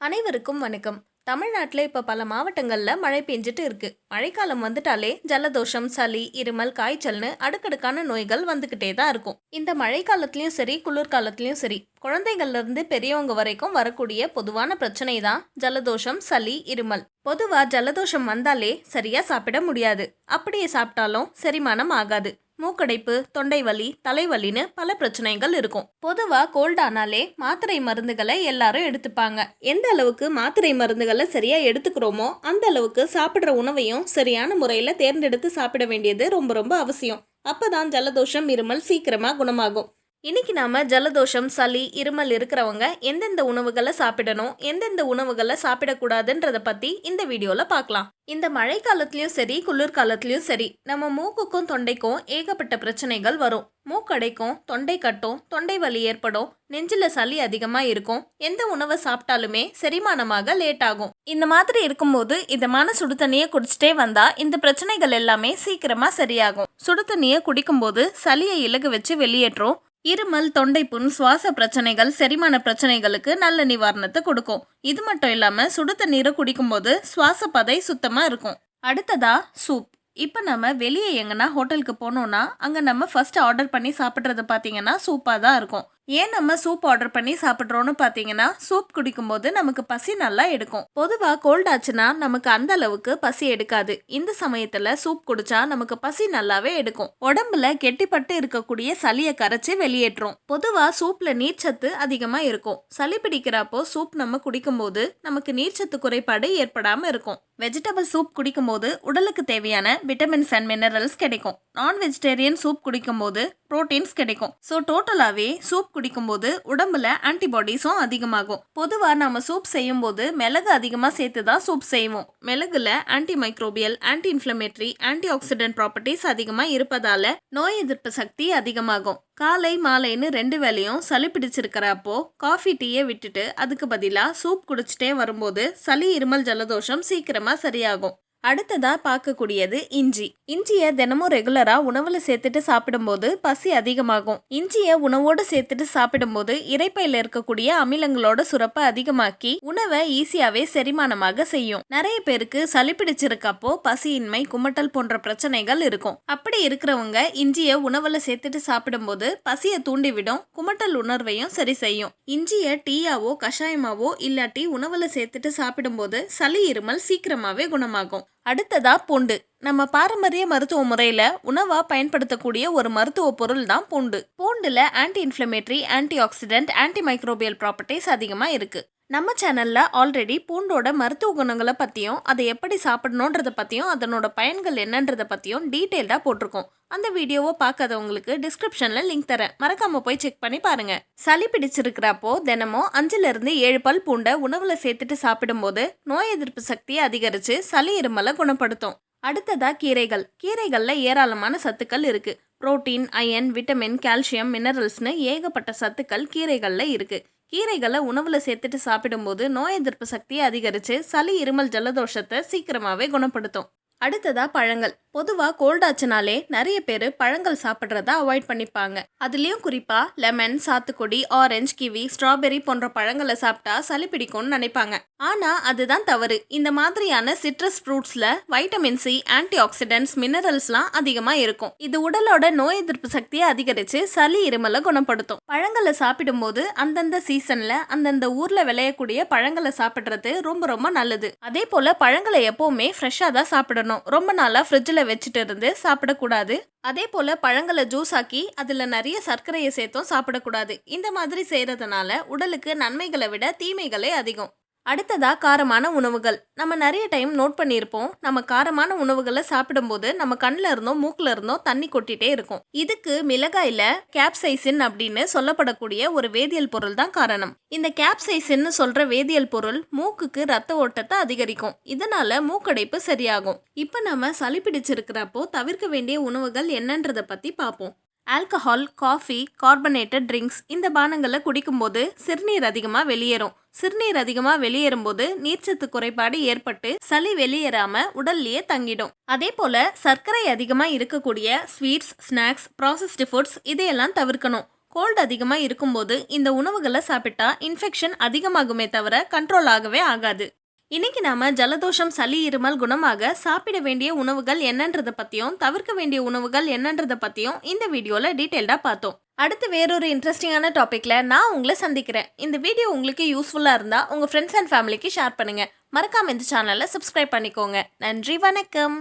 அனைவருக்கும் வணக்கம். தமிழ்நாட்டில் இப்போ பல மாவட்டங்களில் மழை பெஞ்சிட்டு இருக்கு. மழைக்காலம் வந்துட்டாலே ஜலதோஷம், சளி, இருமல், காய்ச்சல்னு அடுக்கடுக்கான நோய்கள் வந்துக்கிட்டே தான் இருக்கும். இந்த மழைக்காலத்துலேயும் சரி, குளிர்காலத்துலேயும் சரி, குழந்தைகள்ல இருந்து பெரியவங்க வரைக்கும் வரக்கூடிய பொதுவான பிரச்சனை தான் ஜலதோஷம், சளி, இருமல். பொதுவா ஜலதோஷம் வந்தாலே சரியா சாப்பிட முடியாது. அப்படியே சாப்பிட்டாலும் செரிமானம் ஆகாது. மூக்கடைப்பு, தொண்டை வலி, தலைவலின்னு பல பிரச்சனைகள் இருக்கும். பொதுவா கோல்டானாலே மாத்திரை மருந்துகளை எல்லாரும் எடுத்துப்பாங்க. எந்த அளவுக்கு மாத்திரை மருந்துகளை சரியா எடுத்துக்கிறோமோ அந்த அளவுக்கு சாப்பிட்ற உணவையும் சரியான முறையில தேர்ந்தெடுத்து சாப்பிட வேண்டியது ரொம்ப ரொம்ப அவசியம். அப்பதான் ஜலதோஷம், இருமல் சீக்கிரமா குணமாகும். இன்னைக்கு நாம ஜலதோஷம், சளி, இருமல் இருக்கிறவங்க எந்தெந்த உணவுகளை சாப்பிடணும், எந்தெந்த உணவுகளை சாப்பிடக்கூடாதுன்றத பத்தி இந்த வீடியோல பார்க்கலாம். இந்த மழை காலத்துலயும் சரி, குளிர்காலத்துலயும் சரி, நம்ம மூக்குக்கும் தொண்டைக்கும் ஏகப்பட்ட பிரச்சனைகள் வரும். மூக்கடைக்கும், தொண்டை கட்டும், தொண்டை வலி ஏற்படும், நெஞ்சில சளி அதிகமா இருக்கும். எந்த உணவை சாப்பிட்டாலுமே செரிமானமாக லேட் ஆகும். இந்த மாதிரி இருக்கும்போது இதமான சுடு தண்ணியை குடிச்சிட்டே வந்தா இந்த பிரச்சனைகள் எல்லாமே சீக்கிரமா சரியாகும். சுடு தண்ணியை குடிக்கும்போது சளியை இலகு வச்சு வெளியேற்றும். இருமல், தொண்டை புண், சுவாச பிரச்சனைகள், செரிமான பிரச்சனைகளுக்கு நல்ல நிவாரணத்தை கொடுக்கும். இது மட்டும் இல்லாம சுடு தண்ணீரை குடிக்கும்போது சுவாச பதை சுத்தமா இருக்கும். அடுத்ததா சூப். இப்போ நம்ம வெளியே எங்கன்னா ஹோட்டலுக்கு போனோம்னா அங்கே நம்ம ஃபர்ஸ்ட் ஆர்டர் பண்ணி சாப்பிட்றது பார்த்தீங்கன்னா சூப்பாக தான் இருக்கும். ஏன் நம்ம சூப் ஆர்டர் பண்ணி சாப்பிட்றோன்னு பார்த்தீங்கன்னா சூப் குடிக்கும்போது நமக்கு பசி நல்லா எடுக்கும். பொதுவாக கோல்ட் ஆச்சுன்னா நமக்கு அந்த அளவுக்கு பசி எடுக்காது. இந்த சமயத்தில் சூப் குடிச்சா நமக்கு பசி நல்லாவே எடுக்கும். உடம்புல கெட்டிப்பட்டு இருக்கக்கூடிய சளியை கரைச்சி வெளியேற்றும். பொதுவாக சூப்ல நீர்ச்சத்து அதிகமாக இருக்கும். சளி பிடிக்கிறப்போ சூப் நம்ம குடிக்கும்போது நமக்கு நீர்ச்சத்து குறைபாடு ஏற்படாமல் இருக்கும். வெஜிடபிள் சூப் குடிக்கும்போது உடலுக்கு தேவையான விட்டமின்ஸ் அண்ட் மினரல்ஸ் கிடைக்கும். நான் வெஜிடேரியன் சூப் குடிக்கும்போது புரோட்டீன்ஸ் கிடைக்கும். ஸோ டோட்டலாகவே சூப் குடிக்கும்போது உடம்புல ஆன்டிபாடிஸும் அதிகமாகும். பொதுவாக நம்ம சூப் செய்யும் போது மிளகு அதிகமாக சேர்த்து தான் சூப் செய்வோம். மிளகுல anti microbial, anti inflammatory, anti oxidant properties அதிகமாக இருப்பதால நோய் எதிர்ப்பு சக்தி அதிகமாகும். காலை மாலைன்னு 2 வேளையும் சளி பிடிச்சிருக்கிறப்போ காஃபி, டீயை விட்டுட்டு அதுக்கு பதிலாக சூப் குடிச்சிட்டே வரும்போது சளி, இருமல், ஜலதோஷம் சீக்கிரமா சரியாகும். அடுத்ததா பார்க்கக்கூடியது இஞ்சி. இஞ்சியை தினமும் ரெகுலரா உணவுல சேர்த்துட்டு சாப்பிடும்போது பசி அதிகமாகும். இஞ்சியை உணவோடு சேர்த்துட்டு சாப்பிடும்போது இரைப்பையில இருக்கக்கூடிய அமிலங்களோட சுரப்பை அதிகமாக்கி உணவை ஈஸியாவே செரிமானமாக செய்யும். நிறைய பேருக்கு சளி பிடிச்சிருக்கப்போ பசியின்மை, குமட்டல் போன்ற பிரச்சனைகள் இருக்கும். அப்படி இருக்கிறவங்க இஞ்சியை உணவுல சேர்த்துட்டு சாப்பிடும்போது பசியை தூண்டிவிடும், குமட்டல் உணர்வையும் சரி செய்யும். இஞ்சியை டீயாவோ கஷாயமாவோ இல்லாட்டி உணவுல சேர்த்துட்டு சாப்பிடும்போது சளி, இருமல் சீக்கிரமாவே குணமாகும். அடுத்ததா பூண்டு. நம்ம பாரம்பரிய மருத்துவ முறையில உணவா பயன்படுத்தக்கூடிய ஒரு மருத்துவ பொருள் தான் பூண்டு. பூண்டுல anti inflammatory, anti oxidant, anti microbial properties அதிகமா இருக்கு. நம்ம சேனல்ல ஆல்ரெடி பூண்டோட மருத்துவ குணங்களை பத்தியும் அதை எப்படி சாப்பிடணுன்றத பத்தியும் அதனோட பயன்கள் என்னன்றத பத்தியும் டீட்டெயில்டா போட்டிருக்கோம். அந்த வீடியோவை பார்க்காதவங்களுக்கு டிஸ்கிரிப்ஷன்ல லிங்க் தரேன், மறக்காம போய் செக் பண்ணி பாருங்க. சளி பிடிச்சிருக்கிறப்போ தினமும் 5 to 7 பல் பூண்டை உணவுல சேர்த்துட்டு சாப்பிடும்போது நோய் எதிர்ப்பு சக்தியை அதிகரிச்சு சளி, இருமலை குணப்படுத்தும். அடுத்ததா கீரைகள். கீரைகள்ல ஏராளமான சத்துக்கள் இருக்கு. புரோட்டீன், அயன், விட்டமின், கால்சியம், மினரல்ஸ்னு ஏகப்பட்ட சத்துக்கள் கீரைகள்ல இருக்கு. கீரைகளை உணவுல சேர்த்துட்டு சாப்பிடும்போது நோய் எதிர்ப்பு சக்தியை அதிகரிச்சு சளி, இருமல், ஜலதோஷத்தை சீக்கிரமாவே குணப்படுத்தும். அடுத்ததா பழங்கள். பொதுவாக கோல்டாச்சுனாலே நிறைய பேர் பழங்கள் சாப்பிட்றத அவாய்ட் பண்ணிப்பாங்க. அதுலேயும் குறிப்பாக லெமன், சாத்துக்குடி, ஆரஞ்சு, கிவி, ஸ்ட்ராபெரி போன்ற பழங்களை சாப்பிட்டா சளி பிடிக்கும்னு நினைப்பாங்க. ஆனால் அதுதான் தவறு. இந்த மாதிரியான சிட்ரஸ் ஃப்ரூட்ஸில் வைட்டமின் சி, ஆன்டி ஆக்சிடென்ட்ஸ், மினரல்ஸ்லாம் அதிகமாக இருக்கும். இது உடலோட நோய் எதிர்ப்பு சக்தியை அதிகரித்து சளி, இருமலை குணப்படுத்தும். பழங்களை சாப்பிடும்போது அந்தந்த சீசனில் அந்தந்த ஊரில் விளையக்கூடிய பழங்களை சாப்பிட்றது ரொம்ப ரொம்ப நல்லது. அதே போல் பழங்களை எப்போவுமே ஃப்ரெஷ்ஷாக தான் சாப்பிடணும். ரொம்ப நாளாக ஃப்ரிட்ஜில் வச்சுட்டு இருந்து சாப்பிடக்கூடாது. அதே போல பழங்களை ஜூஸ் ஆக்கி அதுல நிறைய சர்க்கரையை சேர்த்தும் சாப்பிடக்கூடாது. இந்த மாதிரி செய்யறதுனால உடலுக்கு நன்மைகளை விட தீமைகளே அதிகம். அடுத்ததா காரமான உணவுகள். நம்ம நிறைய டைம் நோட் பண்ணியிருப்போம், நம்ம காரமான உணவுகளை சாப்பிடும்போது நம்ம கண்ணில் இருந்தோம், மூக்கில் இருந்தோம் தண்ணி கொட்டிட்டே இருக்கும். இதுக்கு மிளகாயில கேப்சைசின் அப்படின்னு சொல்லப்படக்கூடிய ஒரு வேதியியல் பொருள் தான் காரணம். இந்த கேப்சைசின்னு சொல்ற வேதியியல் பொருள் மூக்குக்கு ரத்த ஓட்டத்தை அதிகரிக்கும். இதனால மூக்கடைப்பு சரியாகும். இப்போ நம்ம சளி பிடிச்சிருக்கிறப்போ தவிர்க்க வேண்டிய உணவுகள் என்னன்றதை பத்தி பார்ப்போம். ஆல்கஹால், காஃபி, கார்பனேட்டட் ட்ரிங்க்ஸ் இந்த பானங்களை குடிக்கும்போது சிறுநீர் அதிகமாக வெளியேறும். சிறுநீர் அதிகமாக வெளியேறும்போது நீர்ச்சத்து குறைபாடு ஏற்பட்டு சளி வெளியேறாம உடல்லையே தங்கிடும். அதே போல சர்க்கரை அதிகமாக இருக்கக்கூடிய ஸ்வீட்ஸ், ஸ்நாக்ஸ், ப்ராசஸ்டு ஃபுட்ஸ் இதையெல்லாம் தவிர்க்கணும். கோல்டு அதிகமாக இருக்கும்போது இந்த உணவுகளை சாப்பிட்டா இன்ஃபெக்ஷன் அதிகமாகுமே தவிர கண்ட்ரோல் ஆகவே ஆகாது. இன்னைக்கு நாம ஜலதோஷம், சளி, இருமல் குணமாக சாப்பிட வேண்டிய உணவுகள் என்னன்றதை பற்றியும் தவிர்க்க வேண்டிய உணவுகள் என்னன்றதை பற்றியும் இந்த வீடியோவில் டீட்டெயில்டாக பார்த்தோம். அடுத்து வேறொரு இன்ட்ரெஸ்டிங்கான டாப்பிக்கில் நான் உங்களை சந்திக்கிறேன். இந்த வீடியோ உங்களுக்கு யூஸ்ஃபுல்லாக இருந்தால் உங்கள் ஃப்ரெண்ட்ஸ் அண்ட் ஃபேமிலிக்கு ஷேர் பண்ணுங்கள். மறக்காமல் இந்த சேனலை சப்ஸ்கிரைப் பண்ணிக்கோங்க. நன்றி, வணக்கம்.